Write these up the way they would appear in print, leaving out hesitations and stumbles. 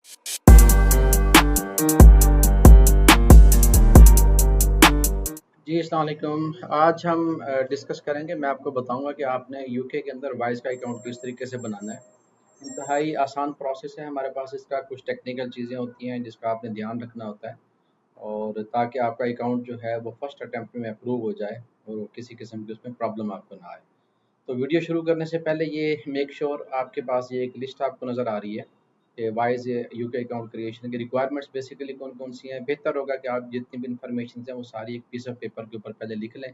जी, अस्सलाम वालेकुम। आज हम डिस्कस करेंगे, मैं आपको बताऊँगा कि आपने यूके के अंदर वाइज़ का अकाउंट किस तरीके से बनाना है। इंतहाई आसान प्रोसेस है, हमारे पास इसका कुछ टेक्निकल चीज़ें होती हैं जिसका आपने ध्यान रखना होता है और ताकि आपका अकाउंट जो है वो फर्स्ट अटेम्प्ट में अप्रूव हो जाए और किसी किस्म की उसमें प्रॉब्लम आपको ना आए। तो वीडियो शुरू करने से पहले ये मेक श्योर आपके पास ये एक लिस्ट आपको नज़र आ रही है कि वाइज यूके अकाउंट क्रिएशन की रिक्वायरमेंट्स बेसिकली कौन कौन सी हैं। बेहतर होगा कि आप जितनी भी इंफॉर्मेशन हैं वो सारी एक पीस ऑफ पेपर के ऊपर पहले लिख लें।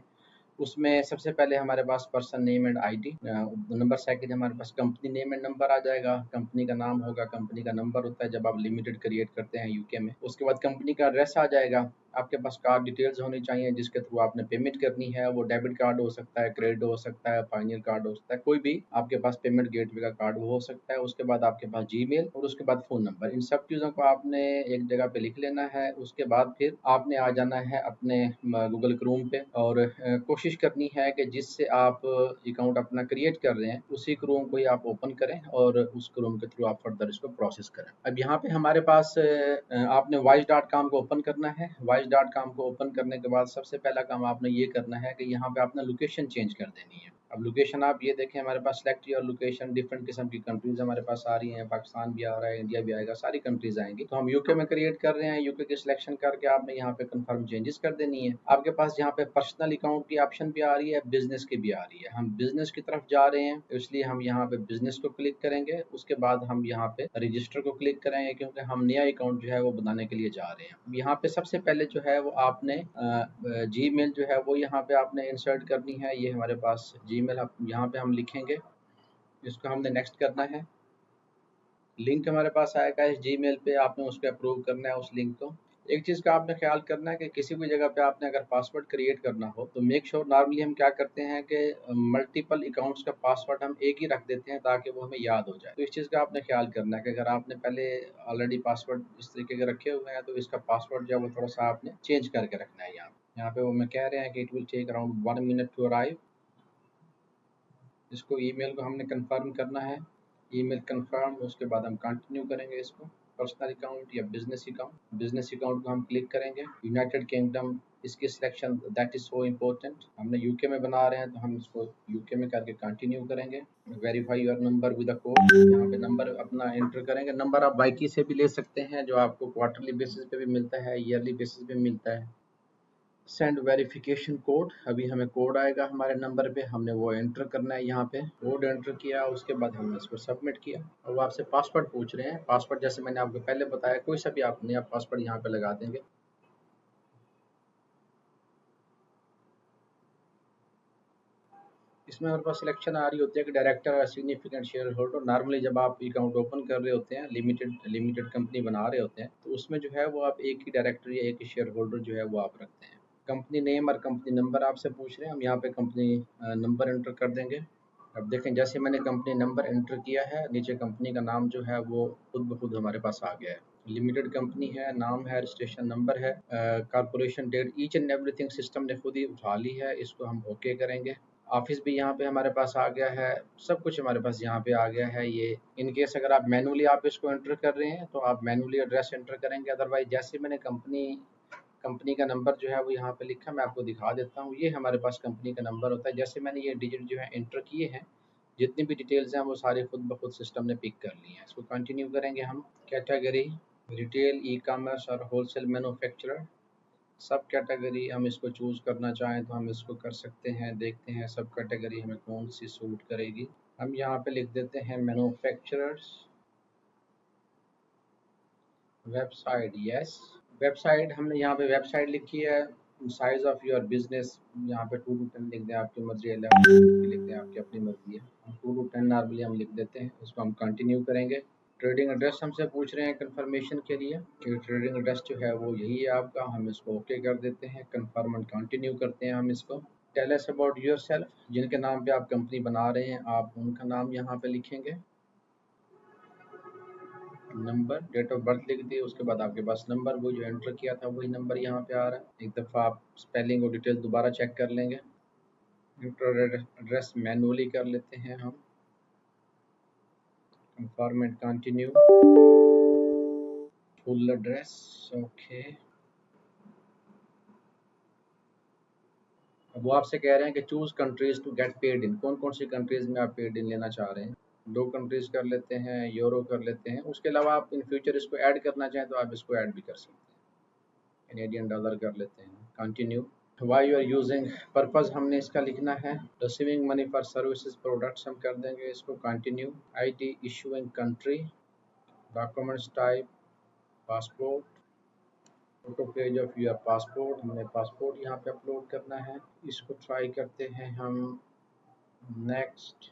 उसमें सबसे पहले हमारे पास person name and ID, number second हमारे पास कंपनी नेम एंड नंबर आ जाएगा, कंपनी का नाम होगा, कंपनी का नंबर होता है जब आप लिमिटेड क्रिएट करते हैं यूके में। उसके बाद कंपनी का एड्रेस आ जाएगा। आपके पास कार्ड डिटेल्स होनी चाहिए जिसके थ्रू आपने पेमेंट करनी है, वो डेबिट कार्ड हो सकता है, क्रेडिट हो सकता है, पायनियर कार्ड हो सकता है, कोई भी आपके पास पेमेंट गेटवे का कार्ड वो हो सकता है। उसके बाद आपके पास जीमेल और उसके बाद फ़ोन नंबर, इन सब चीज़ों को आपने एक जगह पे लिख लेना है। उसके बाद फिर आपने आ जाना है अपने गूगल क्रोम पे और कोशिश करनी है कि जिससे आप अकाउंट अपना क्रिएट कर रहे हैं उसी क्रोम को ही आप ओपन करें और उस क्रोम के थ्रू आप फर्दर इसको प्रोसेस करें। अब यहाँ पे हमारे पास आपने wise.com को ओपन करना है। wise.com को ओपन करने के बाद सबसे पहला काम आपने ये करना है कि यहाँ पे आपने लोकेशन चेंज कर देनी है। अब लोकेशन आप ये देखें, हमारे पास सिलेक्ट योर लोकेशन, डिफरेंट किस्म की कंट्रीज हमारे पास आ रही हैं, पाकिस्तान भी आ रहा है, इंडिया भी आएगा, सारी कंट्रीज आएंगी। तो हम यूके में क्रिएट कर रहे हैं, यूके की सिलेक्शन करके आपने यहाँ पे कंफर्म चेंजेस कर देनी है। आपके पास यहाँ पे पर्सनल अकाउंट की ऑप्शन भी आ रही है, बिजनेस की भी आ रही है। हम बिजनेस की तरफ जा रहे हैं इसलिए हम यहाँ पे बिजनेस को क्लिक करेंगे। उसके बाद हम यहाँ पे रजिस्टर को क्लिक करेंगे क्योंकि हम नया अकाउंट जो है वो बनाने के लिए जा रहे हैं। यहाँ पे सबसे पहले जो है वो आपने जीमेल जो है वो यहाँ पे आपने इंसर्ट करनी है। ये हमारे पास जीमेल यहाँ पे हम लिखेंगे, इसको हमने नेक्स्ट करना है। लिंक हमारे पास आएगा इस जीमेल पे, आपने उसको अप्रूव करना है उस लिंक को। एक चीज़ का आपने ख्याल करना है कि किसी भी जगह पे आपने अगर पासवर्ड क्रिएट करना हो तो मेक श्योर, नॉर्मली हम क्या करते हैं कि मल्टीपल अकाउंट्स का पासवर्ड हम एक ही रख देते हैं ताकि वो हमें याद हो जाए। तो इस चीज़ का आपने ख्याल करना है कि अगर आपने पहले ऑलरेडी पासवर्ड इस तरीके के रखे हुए हैं तो इसका पासवर्ड जो है वो थोड़ा सा आपने चेंज करके रखना है। यहाँ पे वो मैं कह रहे हैं कि it will take around 1 minute to arrive. इसको ईमेल को हमने कंफर्म करना है, ईमेल कंफर्म, उसके बाद हम कंटिन्यू करेंगे इसको। पर्सनल अकाउंट या बिजनेस अकाउंट को हम क्लिक करेंगे। यूनाइटेड किंगडम, इसकी selection that is so important, हमने यूके में बना रहे हैं तो हम इसको यूके में करके कंटिन्यू करेंगे। Verify your number with a code, यहाँ पे नंबर अपना एंटर करेंगे। नंबर आप बाइकी से भी ले सकते हैं जो आपको क्वार्टरली बेसिस पे भी मिलता है, ईयरली बेसिस पे मिलता है। सेंड वेरिफिकेशन कोड, अभी हमें कोड आएगा हमारे नंबर पे, हमने वो एंटर करना है। यहाँ पे कोड एंटर किया, उसके बाद हमने इसको सबमिट किया और वो आपसे पासवर्ड पूछ रहे हैं। पासवर्ड जैसे मैंने आपको पहले बताया, कोई सा भी आप नया पासवर्ड यहाँ पे लगा देंगे। इसमें हमारे पास सिलेक्शन आ रही होती है कि डायरेक्टर और सिग्निफिकेंट शेयर होल्डर। नॉर्मली जब आप अकाउंट ओपन कर रहे होते हैं, लिमिटेड कंपनी बना रहे होते हैं, तो उसमें जो है वो आप एक ही डायरेक्टर या एक ही शेयर होल्डर जो है वो आप रखते हैं। कंपनी नेम और कंपनी नंबर आपसे पूछ रहे हैं, हम यहाँ पे कंपनी नंबर एंटर कर देंगे। अब देखें जैसे मैंने कंपनी नंबर एंटर किया है, नीचे कंपनी का नाम जो है वो खुद ब खुद हमारे पास आ गया है। लिमिटेड कंपनी है, नाम है, रजिस्ट्रेशन नंबर है, corporation date, each and everything system ने खुद ही उठा ली है। इसको हम ओके करेंगे। ऑफिस भी यहाँ पे हमारे पास आ गया है, सब कुछ हमारे पास यहाँ पे आ गया है। ये इन केस अगर आप मैनुअली आप इसको एंटर कर रहे हैं तो आप मैनुअली एड्रेस एंटर करेंगे। अदरवाइज जैसे मैंने कंपनी का नंबर जो है वो यहाँ पे लिखा, मैं आपको दिखा देता हूँ। ये हमारे पास कंपनी का नंबर होता है। जैसे मैंने ये डिजिट जो है एंटर किए हैं, जितनी भी डिटेल्स हैं वो सारे खुद ब खुद सिस्टम ने पिक कर ली हैं। इसको कंटिन्यू करेंगे हम। कैटेगरी रिटेल, ई कॉमर्स और होलसेल मैन्युफैक्चरर। सब कैटेगरी हम इसको चूज़ करना चाहें तो हम इसको कर सकते हैं। देखते हैं सब कैटेगरी हमें कौन सी सूट करेगी। हम यहाँ पे लिख देते हैं मैन्युफैक्चरर्स। Website, yes. वेबसाइट हमने यहाँ पे वेबसाइट लिखी है। साइज ऑफ योर बिजनेस यहाँ पे 2 to 10 लिख दें, आपकी मर्जी है। 11 लिख दें, आपकी अपनी मर्जी है। 2 to 10 नॉर्मली हम लिख देते हैं। इसको हम कंटिन्यू करेंगे। ट्रेडिंग एड्रेस हमसे पूछ रहे हैं कंफर्मेशन के लिए कि ट्रेडिंग एड्रेस जो है वो यही है आपका। हम इसको ओके कर देते हैं, कंफर्म एंड कंटिन्यू करते हैं हम इसको। टेल अस अबाउट योरसेल्फ, जिनके नाम पे आप कंपनी बना रहे हैं आप उनका नाम यहाँ पे लिखेंगे। नंबर, डेट ऑफ बर्थ लिख दिए, उसके बाद आपके पास नंबर वो जो एंटर किया था वही नंबर यहाँ पे आ रहा है। एक दफ़ा आप स्पेलिंग और डिटेल दोबारा चेक कर लेंगे। इंटर एड्रेस मैनुअली कर लेते हैं हम। Confirm and continue. Full address, okay. अब वो आपसे कह रहे हैं कि choose countries to get paid in, कौन कौन सी कंट्रीज में आप पेड इन लेना चाह रहे हैं। 2 कंट्रीज कर लेते हैं, यूरो कर लेते हैं, उसके अलावा आप इन फ्यूचर इसको ऐड करना चाहें तो आप इसको ऐड भी कर सकते हैं। कैनेडियन डॉलर कर लेते हैं, continue. Why you are using, purpose हमने इसका लिखना है, receiving money for services products हम कर देंगे इसको, continue. ID issuing country, documents type passport, photo page of your passport, हमने पासपोर्ट यहाँ पे अपलोड करना है। इसको ट्राई करते हैं हम, next,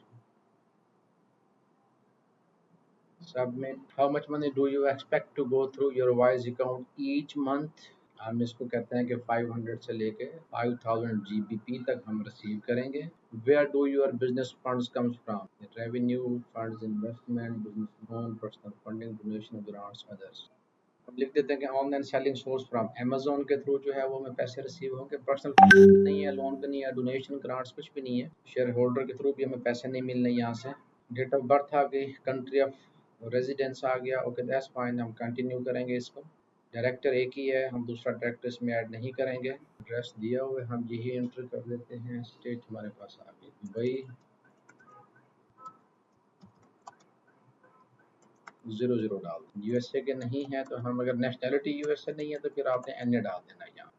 submit. How much money do you expect to go through your Wise account each month, हम इसको कहते हैं कि 500 से लेके 5000 GBP तक हम रिसीव करेंगे। Where do your business funds comes from, revenue, funds, investment, business loan, personal funding, donation, grants, others. अब लिख देते हैं कि online selling source from Amazon के थ्रू जो है वो हमें पैसे रिसीव होंगे। पर्सनल नहीं है, लोन का नहीं है, डोनेशन, ग्रांट्स कुछ भी नहीं है। शेयर होल्डर के थ्रू भी हमें पैसे नहीं मिलने यहाँ से। डेट ऑफ बर्थ आ गई, कंट्री ऑफ रेजिडेंस आ गया, ओके दैट्स फाइन, हम कंटिन्यू करेंगे इसको। डायरेक्टर एक ही है, हम दूसरा डायरेक्टर इसमें ऐड नहीं करेंगे। एड्रेस दिया हुआ है, हम यही एंटर कर देते हैं। स्टेट हमारे पास आ गई दुबई, 00 डाल दें। यूएसए के नहीं है तो हम, अगर नेशनैलिटी यूएसए नहीं है तो फिर आपने एनए डाल देना यहाँ।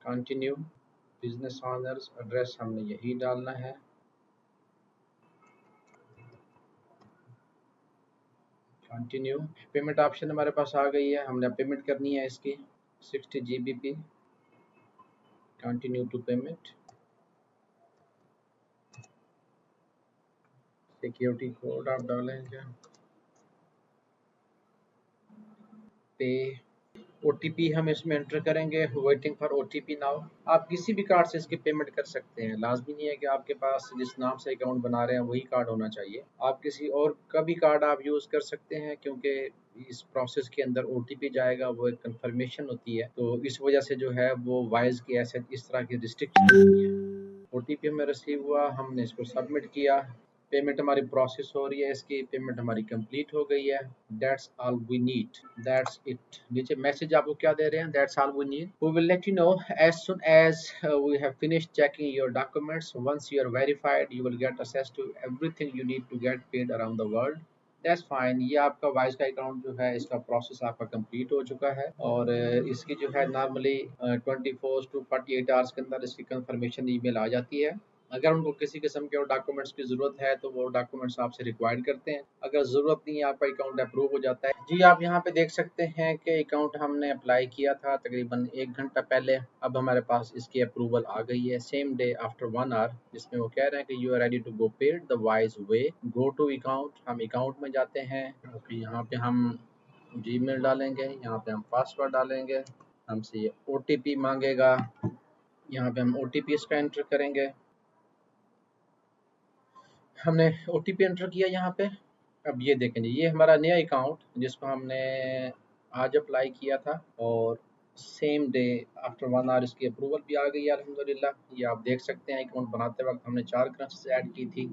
कंटिन्यू। बिजनेस ऑनर्स, एड्रेस हमने यही डालना है। कंटिन्यू। पेमेंट ऑप्शन हमारे पास आ गई है, हमने पेमेंट करनी है इसकी 60 GBP। Continue to payment. Security code आप डालेंगे, पे, ओटीपी हम इसमें एंटर करेंगे, वेटिंग फॉर ओटीपी नाउ। आप किसी भी कार्ड से इसकी पेमेंट कर सकते हैं, लाजमी नहीं है कि आपके पास जिस नाम से अकाउंट बना रहे हैं वही कार्ड होना चाहिए। आप किसी और का भी कार्ड आप यूज़ कर सकते हैं, क्योंकि इस प्रोसेस के अंदर ओटीपी जाएगा, वो एक कंफर्मेशन होती है, तो इस वजह से जो है वो वाइज की ऐसे इस तरह की रिस्ट्रिक्शन नहीं है। ओटीपी हमें रिसीव हुआ, हमने इसको सबमिट किया, पेमेंट हमारी प्रोसेस हो रही है, इसकी पेमेंट हमारी कंप्लीट हो गई है। That's all we need, that's it. नीचे मैसेज आपको क्या दे रहे हैं, that's all we need, we will let you know as soon as we have finished checking your documents, once you are verified you will get access to everything you need to get paid around the world. That's fine. ये आपका wise का account जो है इसका process आपका complete हो चुका है, और इसकी जो है नॉर्मली 24 to 48 आवर्स के अंदर इसकी कंफर्मेशन ईमेल आ जाती है। अगर उनको किसी किस्म के और डॉक्यूमेंट्स की ज़रूरत है तो वो डॉक्यूमेंट्स आपसे रिक्वायर्ड करते हैं, अगर ज़रूरत नहीं है आपका अकाउंट अप्रूव हो जाता है। जी आप यहाँ पे देख सकते हैं कि अकाउंट हमने अप्लाई किया था तकरीबन 1 घंटा पहले, अब हमारे पास इसकी अप्रूवल आ गई है सेम डे आफ्टर 1 आवर, जिसमें वो कह रहे हैं कि you are ready to go paid the Wise way, go to account. हम अकाउंट में जाते हैं, ओके, यहाँ पे हम जीमेल डालेंगे, यहाँ पे हम पासवर्ड डालेंगे, हमसे ये ओटीपी मांगेगा, यहाँ पे हम ओटीपी इसका एंटर करेंगे। हमने ओटीपी एंटर किया यहाँ पे। अब ये देखें जी, ये हमारा नया अकाउंट जिसको हमने आज अप्लाई किया था, और सेम डे आफ्टर 1 आवर इसकी अप्रूवल भी आ गई है अल्हम्दुलिल्लाह। ये आप देख सकते हैं अकाउंट बनाते वक्त हमने 4 करेंसीज ऐड की थी,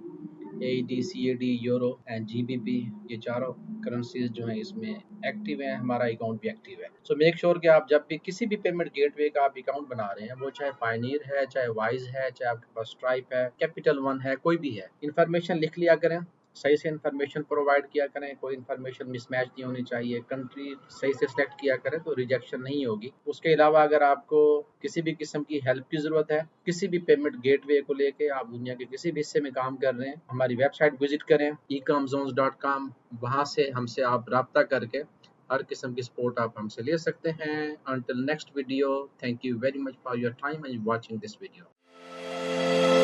AED, CAD, euro and GBP। ये चारों करेंसीज जो हैं इसमें एक्टिव हैं, हमारा अकाउंट भी एक्टिव है। सो मेक श्योर कि आप जब भी किसी भी पेमेंट गेटवे का आप अकाउंट बना रहे हैं, वो चाहे पायनियर है, चाहे वाइज है, चाहे आपके पास स्ट्राइप है, कैपिटल वन है, कोई भी है, इन्फॉर्मेशन लिख लिया करें, सही से इन्फॉर्मेशन प्रोवाइड किया करें, कोई इन्फॉर्मेशन मिसमैच नहीं होनी चाहिए, कंट्री सही से सिलेक्ट किया करें तो रिजेक्शन नहीं होगी। उसके अलावा अगर आपको किसी भी किस्म की हेल्प की ज़रूरत है किसी भी पेमेंट गेटवे को लेके, आप दुनिया के किसी भी हिस्से में काम कर रहे हैं, हमारी वेबसाइट विजिट करें ecomzones.com, वहाँ से हमसे आप रब्ता करके हर किस्म की सपोर्ट आप हमसे ले सकते हैं। Until next video, thank you very much for your time and watching this video.